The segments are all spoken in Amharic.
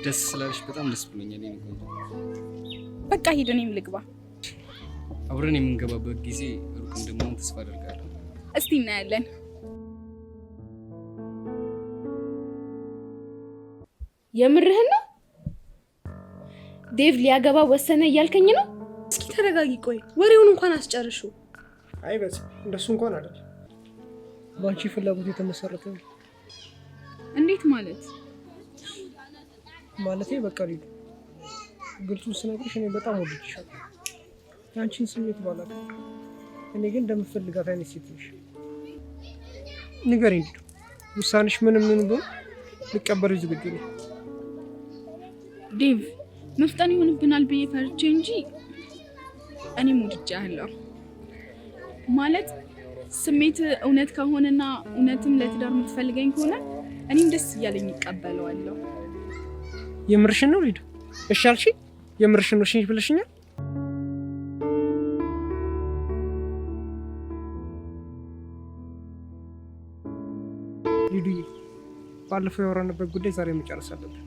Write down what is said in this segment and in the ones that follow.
ደስ ስላለሽ በጣም ደስ ብሎኛል። እኔ በቃ ሂድ፣ እኔም ልግባ። አብረን የምንገባበት ጊዜ ሩቅ እንደማይሆን ተስፋ አደርጋለሁ። እስቲ እናያለን። የምርህን ነው? ዴቭ ሊያገባ ወሰነ እያልከኝ ነው? እስኪ ተረጋጊ። ቆይ ወሬውን እንኳን አስጨርሹ። አይ በስ እንደሱ እንኳን አይደል። ባንቺ ፍላጎት የተመሰረተ ነው። እንዴት ማለት? ማለቴ በቃ ሊዱ ግልጹን ስነግርሽ እኔ በጣም ወድጄሻለሁ። ያንቺን ስሜት ባላውቅም እኔ ግን እንደምፈልጋት አይነት ሴት ነሽ። ንገሪኝ ሊዱ፣ ውሳኔሽ ምንም ምን ቢሆን ልቀበልሽ ዝግጁ ነኝ። ዴቭ መፍጠን ይሆንብናል ብዬ ፈርቼ እንጂ እኔም ወድጄሃለሁ። ማለት ስሜት እውነት ከሆነና እውነትም ለትዳር የምትፈልገኝ ከሆነ እኔም ደስ እያለኝ እቀበለዋለሁ። የምርሽን ነው ሊዱ? እሺ አልሽ? የምርሽን ነው እሺ ብለሽኛል? ሊዱዬ ባለፈው ያወራንበት ጉዳይ ዛሬ መጨረስ አለብን።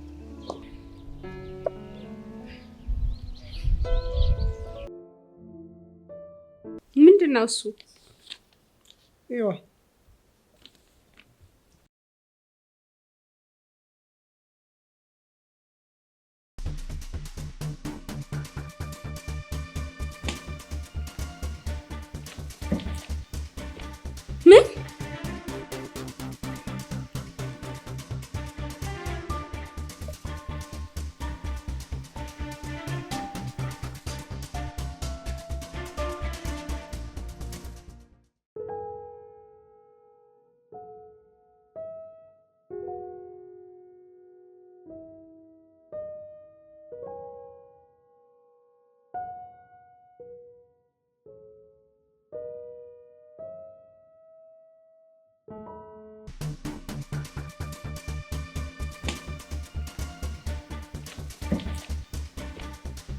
ምንድነው እሱ? ይዋ ምን?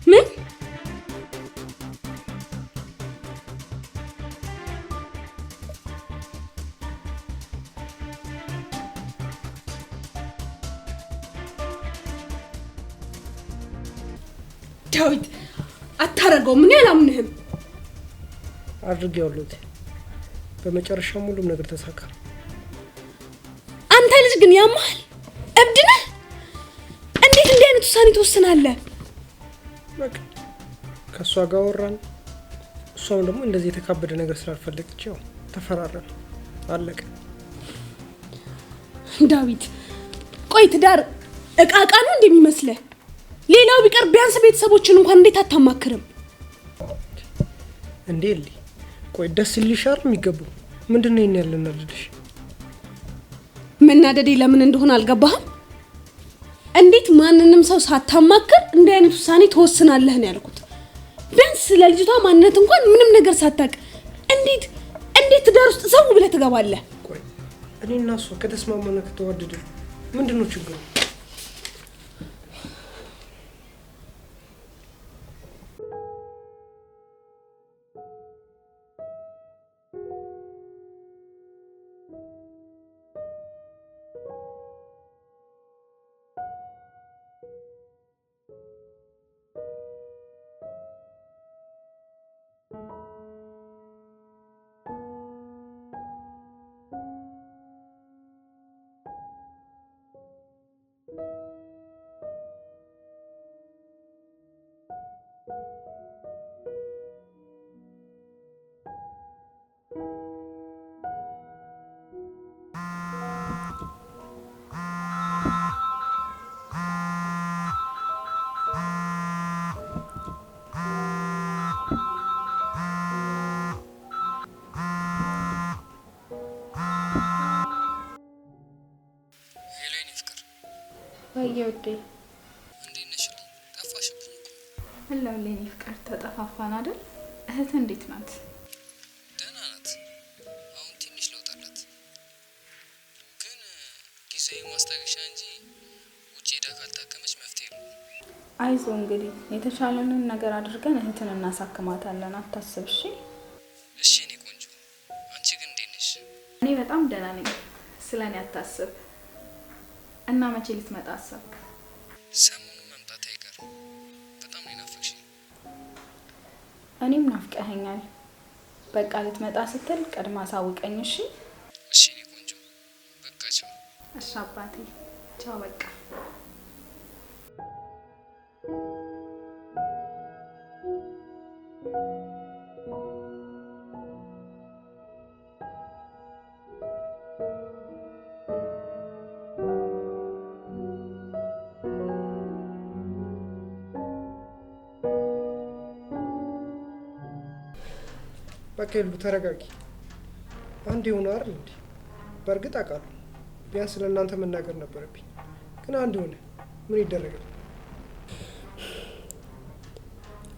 ምን? ዳዊት አታረገውም። ምን ያላምንህም አድርጌዋለሁ። በመጨረሻው ሁሉም ነገር ተሳካ። አንተ ልጅ ግን ያማል። እብድ ነህ። እንዴት እንዲህ አይነት ውሳኔ ትወስናለህ? በቃ ከሷ ጋር ወራን። እሷም ደግሞ እንደዚህ የተካበደ ነገር ስላልፈለገች ያው ተፈራረን፣ አለቀ። ዳዊት ቆይ ትዳር እቃ እቃ ነው እንደሚመስልህ? ሌላው ቢቀር ቢያንስ ቤተሰቦችን እንኳን እንዴት አታማክርም እንዴ? ቆይ ደስ ይልሻል የሚገባው ምንድነው? ይሄን ያለና ልልሽ መናደዴ ለምን እንደሆነ አልገባህም? እንዴት ማንንም ሰው ሳታማክር እንዲህ አይነት ውሳኔ ትወስናለህ ነው ያልኩት። ቢያንስ ለልጅቷ ማንነት እንኳን ምንም ነገር ሳታውቅ እንዴት ትዳር ውስጥ ሰው ብለህ ትገባለህ? ቆይ እኔና እሷ ከተስማማና ከተዋደደ ምንድነው ችግሩ? ወይዬ እንዴት ነሽ? ጠፋሽብኝ እኮ። ህላው ለኔ ፍቅር ተጠፋፋን አይደል? እህት እንዴት ናት? ደህና ናት። አሁን ትንሽ ለውጥ አላት። ግን ጊዜያዊ ማስታገሻ እንጂ ውጪ ሄዳ ካልታከመች መፍትሄ ነው። አይዞ እንግዲህ የተቻለንን ነገር አድርገን እህትን እናሳክማታለን። አታስብ እሺ? እሺ እኔ ቆንጆ። አንቺ ግን እንዴት ነሽ? እኔ በጣም ደህና ነኝ። ስለኔ አታስብ። እና መቼ ልትመጣ አሰብክ? ሰሞኑን መምጣት አይቀርም። በጣም ነው ናፈቅሽኝ። እኔም ናፍቀኸኛል። በቃ ልትመጣ ስትል ቀድማ አሳውቀኝ እሺ? እሺ እኔ ቆንጆ በቃ ቻው። እሺ አባቴ ቻው በቃ። በቃ ይሉ ተረጋጊ። አንድ የሆነ አይደል እንዴ? በእርግጥ አውቃለሁ ቢያንስ ለእናንተ መናገር ነበረብኝ፣ ግን አንድ ሆነ። ምን ይደረጋል?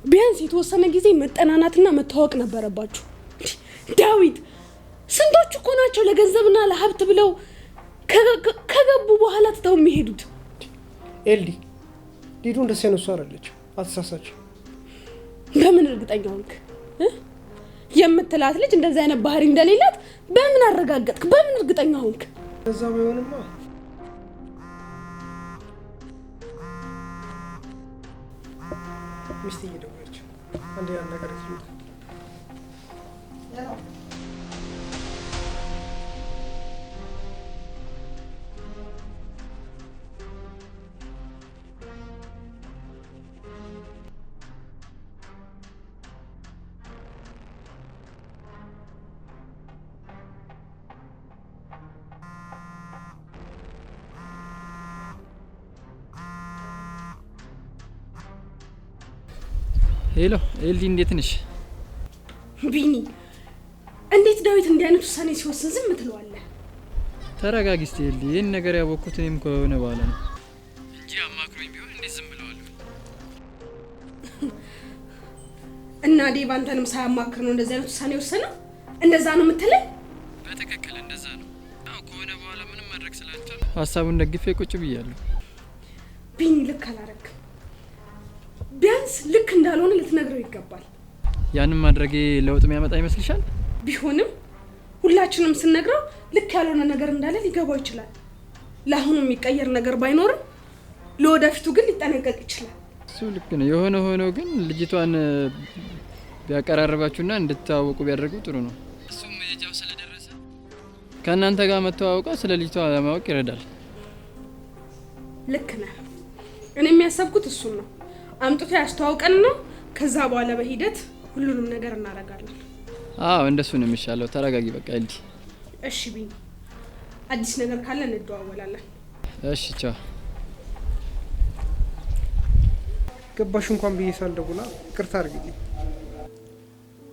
ቢያንስ የተወሰነ ጊዜ መጠናናትና መተዋወቅ ነበረባችሁ። ዳዊት ስንቶቹ እኮ ናቸው ለገንዘብና ለሀብት ብለው ከገቡ በኋላ ትተው የሚሄዱት። ኤልዲ ሊዱ እንደዚህ አይነት ሰው አይደለችም፣ አትሳሳች። በምን እርግጠኛ ሆንክ? የምትላት ልጅ እንደዚህ አይነት ባህሪ እንደሌላት በምን አረጋገጥክ? በምን እርግጠኛ ሆንክ? እዛ ባይሆንማ ሚስት እየደወለች አንድ ያን ነገር ይችላል። ሄሎ ኤልዲ እንዴት ነሽ? ቢኒ እንዴት ዳዊት እንዲህ አይነት ውሳኔ ሲወስን ዝም ትለዋለህ? ተረጋጊ እስቲ ኤልዲ። ይሄን ነገር ያወቅኩት እኔም ከሆነ በኋላ ነው እንጂ አማክሮኝ ቢሆን እንዴት ዝም ብለዋለሁ? እና ዴቭ አንተንም ሳያማክር ነው እንደዚህ አይነት ውሳኔ ወሰነው? እንደዛ ነው የምትለኝ? በትክክል እንደዛ ነው። አዎ ከሆነ በኋላ ምንም ማድረግ ስላልቻለ ሀሳቡን ደግፌ ቁጭ ብያለሁ። ቢኒ ልክ አላረግም። ቢያንስ ልክ እንዳልሆነ ልትነግረው ይገባል። ያንን ማድረጌ ለውጥ የሚያመጣ ይመስልሻል? ቢሆንም ሁላችንም ስንነግረው ልክ ያልሆነ ነገር እንዳለ ሊገባው ይችላል። ለአሁኑ የሚቀየር ነገር ባይኖርም ለወደፊቱ ግን ሊጠነቀቅ ይችላል። እሱ ልክ ነው። የሆነ ሆኖ ግን ልጅቷን ቢያቀራርባችሁና እንድትተዋወቁ ቢያደርጉ ጥሩ ነው። እሱም መሄጃው ስለደረሰ ከእናንተ ጋር መተዋወቋ ስለ ልጅቷ ለማወቅ ይረዳል። ልክ ነህ። እኔ የሚያሰብኩት እሱን ነው። አምጥቶ ያስተዋውቀን ነው። ከዛ በኋላ በሂደት ሁሉንም ነገር እናደርጋለን። አዎ እንደሱ ነው የሚሻለው። ተረጋጊ በቃ ኤልዲ። እሺ ቢኒ፣ አዲስ ነገር ካለ እንደዋወላለን። እሺ ቻው። ገባሽ እንኳን ብዬ ሳልደውላ ይቅርታ አድርጊልኝ።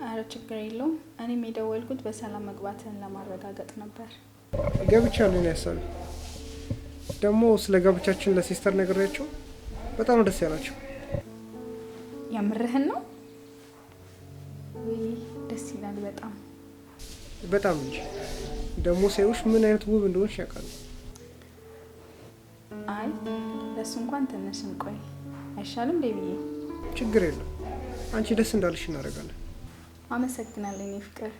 አረ ችግር የለውም። እኔም የደወልኩት በሰላም መግባትህን ለማረጋገጥ ነበር። ገብቻለሁ ነው ያሳቢ። ደግሞ ስለ ጋብቻችን ለሲስተር ነግሬያቸው በጣም ደስ ያላቸው። የምርህን ነው? ወይ ደስ ይላል በጣም በጣም እንጂ ደግሞ ሳይውሽ ምን አይነት ውብ እንደሆንሽ ያውቃሉ። አይ ለሱ እንኳን ትንሽ እንቆይ አይሻልም ዴቪዬ? ችግር የለም። አንቺ ደስ እንዳልሽ እናደርጋለን። አመሰግናለሁ የኔ ፍቅር።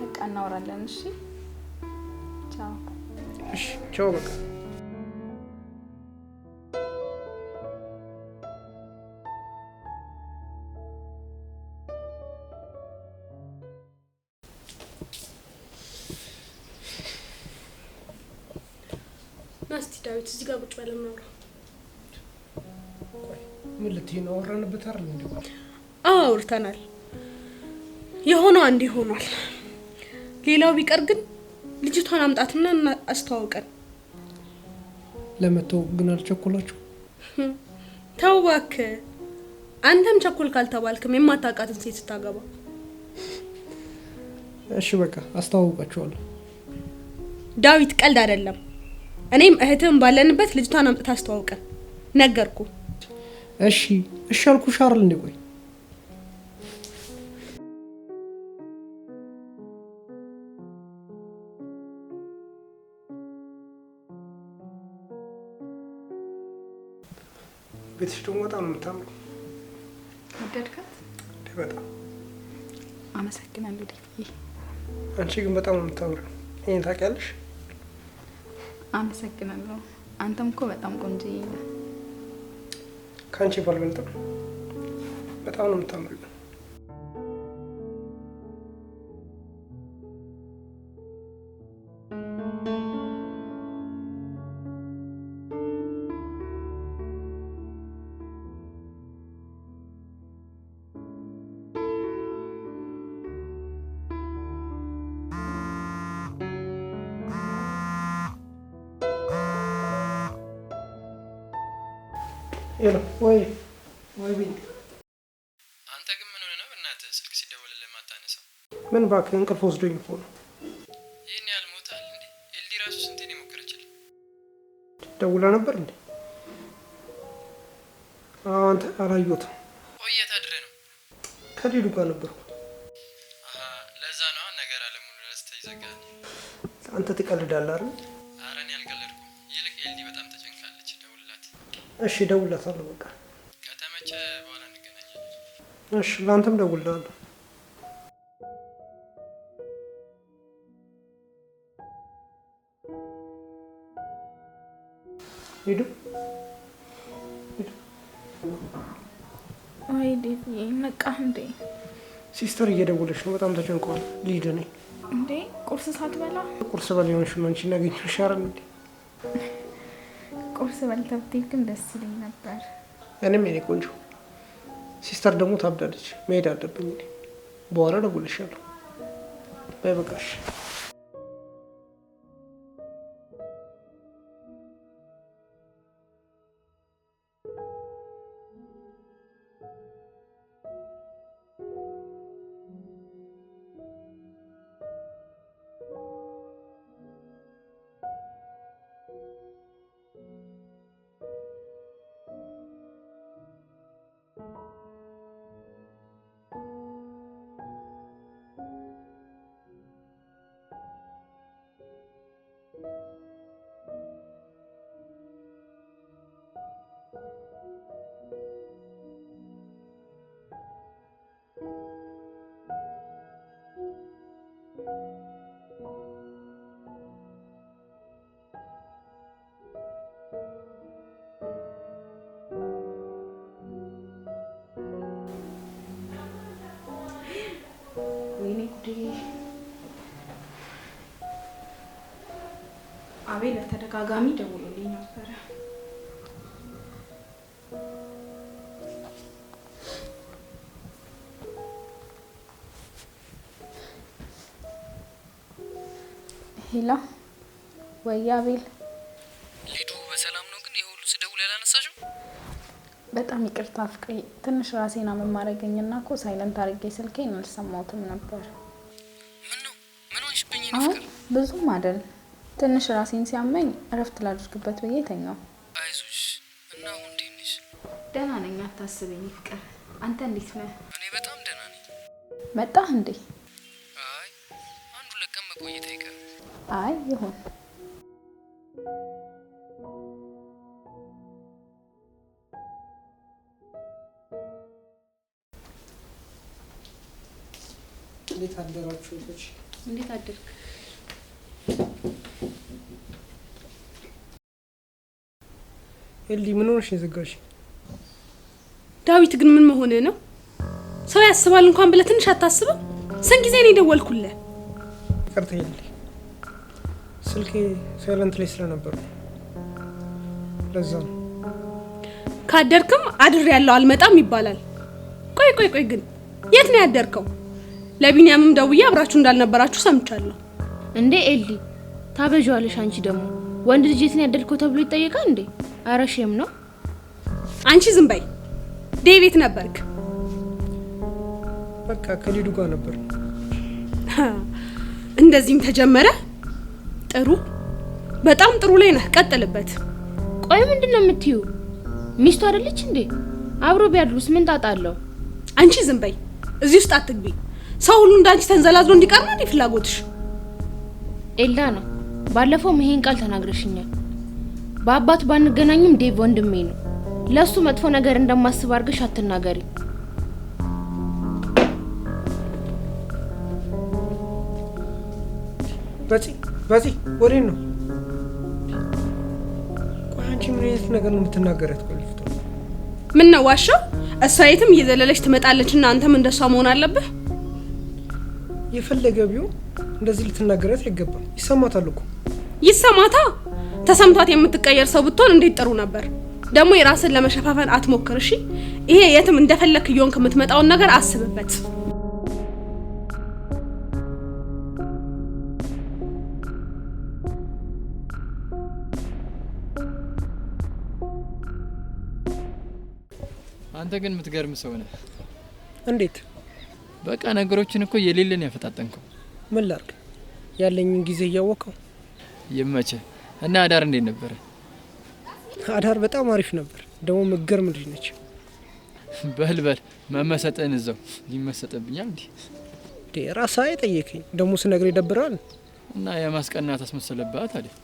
በቃ እናወራለን እሺ? ቻው። እሺ ቻው በቃ። ናስቲ ዳዊት እዚህ ጋር ቁጭ ብለን ነው። ምን ልትይ ነው? አወራንበት አይደል እንዴ? አዎ አውርተናል። የሆነው አንዴ ሆኗል። ሌላው ቢቀር ግን ልጅቷን አምጣትና አስተዋውቀን። ለመተዋወቅ ግን አልቸኮላችሁ? ተው እባክህ። አንተም ቸኮል ካልተባልክም የማታውቃትን ሴት ስታገባ። እሺ በቃ አስተዋውቃችኋለሁ። ዳዊት ቀልድ አይደለም። እኔም እህትም ባለንበት ልጅቷን አምጥታ አስተዋውቀን። ነገርኩ። እሺ እሺ አልኩሽ አይደል እንዴ? ቆይ ቤትሽ ደግሞ በጣም ነው የምታምረው። ወደድካት? በጣም አመሰግናለሁ ዴቪዬ። አንቺ ግን በጣም ነው የምታምረው። ይሄን ታውቂያለሽ? አመሰግናለሁ። አንተም እኮ በጣም ቆንጆዬ ነህ። ካንቺ ባልበልጥም በጣም ነው የምታምሪው። ሄሎ ወይ ቢኒ፣ አንተ ግን ምን ሆነ ነው በእናትህ ስልክ ሲደወልልህ ማታነሳው? ምን እባክህ እንቅልፍ ወስዶኝ እኮ ነው። ይህን ያህል ሞታል እንዴ? ኤልዲ ራሱ ስንቴ ነው የሞከረችልህ? ደውላ ነበር እንዴ? አንተ አላየሁትም። ቆየት አድረህ ነው? ከሊዱ ጋር ነበርኩ። ለዛ ነው ነገር አለሙን ረስተህ ይዘጋል። አንተ ትቀልዳለህ አይደል? ኧረ እኔ አልቀለድኩም። ይልቅ ኤልዲ በጣም ተጨንቃለች፣ ደውልላት። እሺ እደውልላታለሁ። በቃ ከተመቸ በኋላ እንገናኛለን። እሺ ለአንተም እደውልልሃለሁ። ሂዱ። ወይ ዴቪ ነቃህ እንዴ? ሲስተር እየደወለች ነው። በጣም ተጨንቀዋል። ልሂድ እኔ። እንዴ ቁርስ ሳትበላ? ቁርስ በል የሆንሽ ነው አንቺ እናገኘሽ አይደል እንዴ? ቁርስ በልተህ ብትሄድ ግን ደስ ይለኝ ነበር። እኔም የኔ ቆንጆ። ሲስተር ደግሞ ታብዳለች። መሄድ አለብኝ እኔ። በኋላ እደውልልሻለሁ። በይ በቃሽ። ወይኔ ጉዴ! አቤል በተደጋጋሚ ደውሎልኝ ነበረ። ሄሎ ወይ አቤል፣ ሊዱ በሰላም ነው? ግን የሁሉ ስደውል ያላነሳሽው? በጣም ይቅርታ ፍቅሬ፣ ትንሽ ራሴን አመማረገኝና እኮ ሳይለንት አድርጌ ስልኬን አልሰማሁትም ነበር። ምን ነው? ምን ሆንሽብኝ? እኔ ፍቅር ብዙም አይደል፣ ትንሽ ራሴን ሲያመኝ እረፍት ላድርግበት ብዬ ተኛው። አይዞሽ። እና አሁን እንዴት ነሽ? ደህና ነኝ፣ አታስበኝ ፍቅር። አንተ እንዴት ነህ? እኔ በጣም ደህና ነኝ። መጣህ እንዴ? አይ አንዱ ለቀን መቆየት አይቀርም። አይ ይሁን። እንዴት አደራችሁ ልጆች? እንዴት አደርክ? ኤልዲ ምን ሆነሽ ነው የዘጋሽ? ዳዊት ግን ምን መሆንህ ነው? ሰው ያስባል እንኳን ብለህ ትንሽ አታስብም? ስንት ጊዜ ነው የደወልኩልህ? ይቅርታ ኤልዲ፣ ስልኬ ሳይለንት ላይ ስለነበር ለዛ ነው። ካደርክም አድር ያለው አልመጣም ይባላል። ቆይ ግን የት ነው ያደርከው? ለቢኒያምም ደውዬ አብራችሁ እንዳልነበራችሁ ሰምቻለሁ። እንዴ ኤልዲ ታበዣዋለሽ። አንቺ ደግሞ ወንድ ልጅ የት ነው ያደርከው ተብሎ ይጠየቃል እንዴ? ኧረ ሼም ነው። አንቺ ዝም በይ። ዴቭ የት ነበርክ? በቃ ከሊዱ ጋር ነበር። እንደዚህም ተጀመረ። ጥሩ፣ በጣም ጥሩ ላይ ነህ። ቀጥልበት። ቆይ ምንድነው የምትዩ? ሚስቱ አይደለች እንዴ? አብሮ ቢያድሩስ ምን ጣጣ አለው? አንቺ ዝም በይ። እዚህ ውስጥ አትግቢ። ሰው ሁሉ እንዳንቺ ተንዘላዝሎ እንዲቀር ነው እንዴ ፍላጎትሽ? ኤልዳ ነው። ባለፈው ይሄን ቃል ተናግረሽኛል። በአባት ባንገናኝም ዴቭ ወንድሜ ነው። ለሱ መጥፎ ነገር እንደማስብ አድርገሽ አትናገሪ። በዚህ ወዴት ነው? ምን አይነት ነገር ነው የምትናገረት? ቆልፍቶ ምን ነው ዋሻው? እሷ የትም እየዘለለች ትመጣለችና አንተም እንደሷ መሆን አለብህ። የፈለገ ቢሆን እንደዚህ ልትናገረት አይገባም። ይሰማታል እኮ። ይሰማታ። ተሰምቷት የምትቀየር ሰው ብትሆን እንዴት ጥሩ ነበር። ደግሞ የራስን ለመሸፋፈን አትሞክር እሺ። ይሄ የትም እንደፈለክ ይሆን ከምትመጣውን ነገር አስብበት። አንተ ግን የምትገርም ሰው ነህ። እንዴት? በቃ ነገሮችን እኮ የሌለን ያፈጣጠንከው። ምን ላድርግ? ያለኝን ጊዜ እያወቀው። ይመቸ እና አዳር እንዴት ነበረ? አዳር በጣም አሪፍ ነበር። ደግሞ ምገርም ልጅ ነች። በልበል መመሰጥን እዛው ይመሰጥብኛል እንዴ? ራስህ አይጠየከኝ። ደግሞ ስነግር ይደብራል። እና የማስቀናት አስመሰለባት አይደል?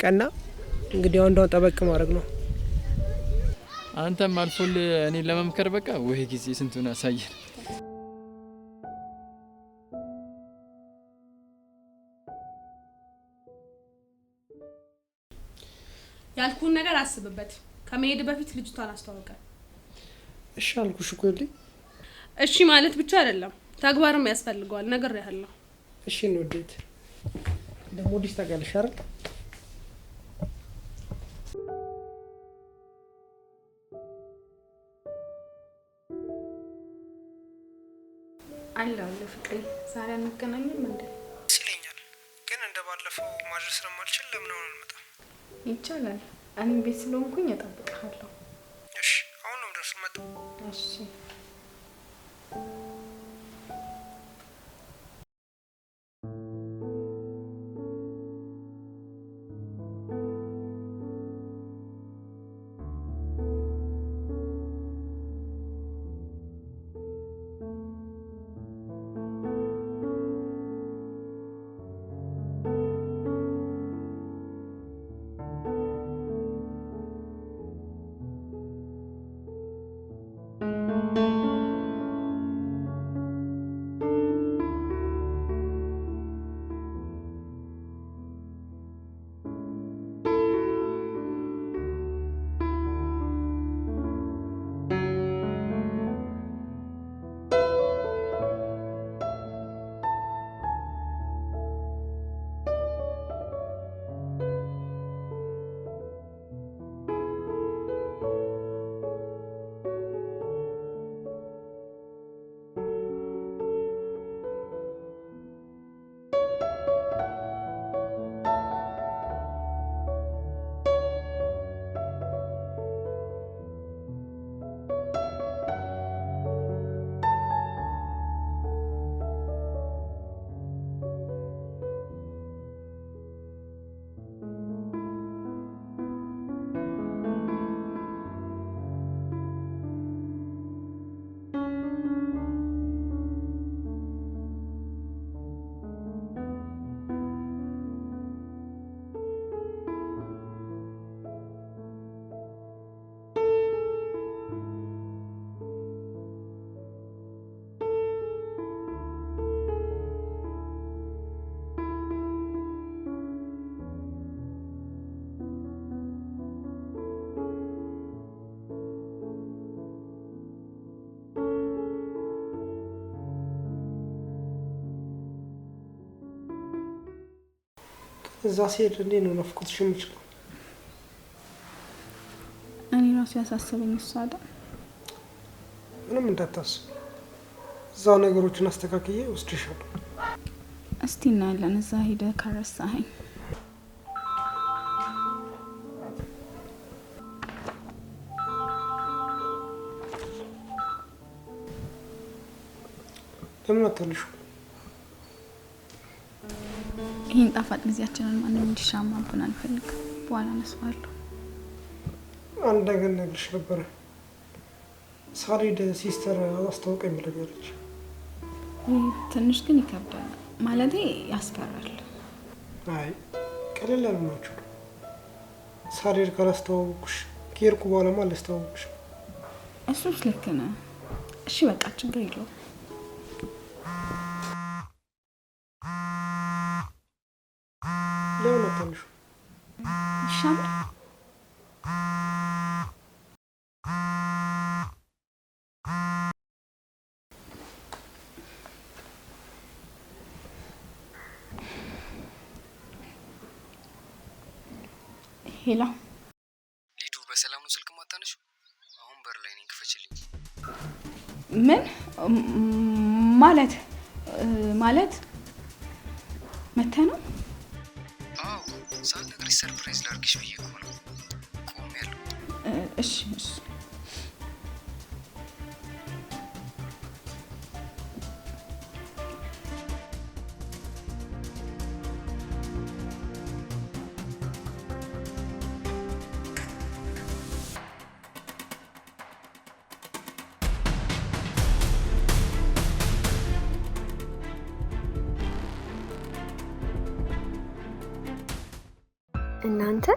ቀና እንግዲህ አንዷን ጠበቅ ማድረግ ነው። አንተም አልፎል እኔን ለመምከር በቃ ወይ ጊዜ ስንቱን አሳየን። ያልኩን ነገር አስብበት። ከመሄድ በፊት ልጅቷን አስተዋውቀን። እሺ አልኩሽ እኮ ልኝ። እሺ ማለት ብቻ አይደለም ተግባርም ያስፈልገዋል። ነገር ያለው እሺ ነው ዴት ደግሞ ዲስ ታውቂያለሽ አይደል? አለ ፍቅሬ ዛሬ አንገናኝም እንዴ? ሲለኛል ግን እንደባለፈው ማድረስ ስለማልችል ለምን አሁን አልመጣም? ይቻላል። እኔም ቤት ስለሆንኩኝ እጠብቅሃለሁ። እሺ አሁን ነው ደርሶ መጣ። እሺ እዛ ሲሄድ እንዴት ነው ናፍቆትሽ የምችለው? እኔ ራሱ ያሳሰበኝ እሱ አይደል? ምንም እንዳታስብ፣ እዛው ነገሮችን አስተካክዬ ወስድሻለሁ። እስቲ እናያለን። እዛ ሄደህ ካረሳኸኝ ለምን አታልሹ? ይህን ጣፋጭ ጊዜያችንን ማንም እንዲሻማብን አልፈልግም። በኋላ አነሳዋለሁ። አንድ ነገር ነግርሽ ነበረ። ሳሪድ ሲስተር አስታውቀኝ ብለኛለች። ትንሽ ግን ይከብዳል፣ ማለቴ ያስፈራል። አይ ቀለል ያሉ ናቸው። ሳሪድ ካላስተዋወቅኩሽ ከሄድኩ በኋላማ አላስተዋወቅሽ። እሱስ ልክ ነህ። እሺ በቃ ችግር የለውም። ለምን አታልሹ? ይሻላል። ሄሎ ሊዱ በሰላም ነው ስልክ ማታነሽ? አሁን በር ላይ ነኝ፣ ክፈችልኝ። ምን ማለት መተ ነው? አዎ ሳልነግርሽ ሰርፕራይዝ ላድርግሽ ብዬ እኮ ነው። ቆሜያለሁ። እሺ እናንተ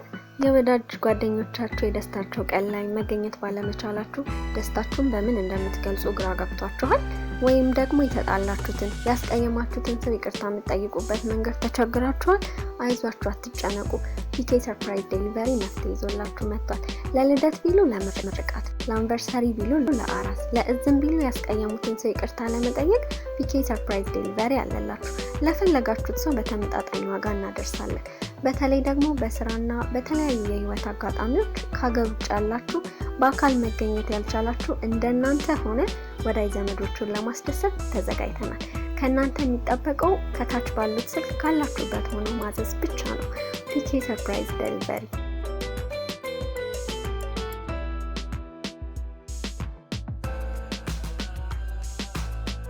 የወዳጅ ጓደኞቻችሁ የደስታቸው ቀን ላይ መገኘት ባለመቻላችሁ ደስታችሁን በምን እንደምትገልጹ ግራ ገብቷችኋል? ወይም ደግሞ የተጣላችሁትን ያስቀየማችሁትን ሰው ይቅርታ የምትጠይቁበት መንገድ ተቸግራችኋል? አይዟችሁ፣ አትጨነቁ። ፒኬ ሰርፕራይዝ ዴሊቨሪ መፍትሄ ይዞላችሁ መጥቷል። ለልደት ቢሉ ለምርቃት፣ ለአንቨርሰሪ ቢሉ ለአራስ፣ ለእዝም ቢሉ ያስቀየሙትን ሰው ይቅርታ ለመጠየቅ ፒኬ ሰርፕራይዝ ዴሊቨሪ አለላችሁ። ለፈለጋችሁት ሰው በተመጣጣኝ ዋጋ እናደርሳለን። በተለይ ደግሞ በስራና በተለያዩ የህይወት አጋጣሚዎች ከሀገር ውጭ ያላችሁ በአካል መገኘት ያልቻላችሁ እንደናንተ ሆነ ወዳጅ ዘመዶቹን ለማስደሰት ተዘጋጅተናል። ከእናንተ የሚጠበቀው ከታች ባሉት ስልክ ካላችሁበት ሆኖ ማዘዝ ብቻ ነው። ፒኬ ሰርፕራይዝ ዴሊቨሪ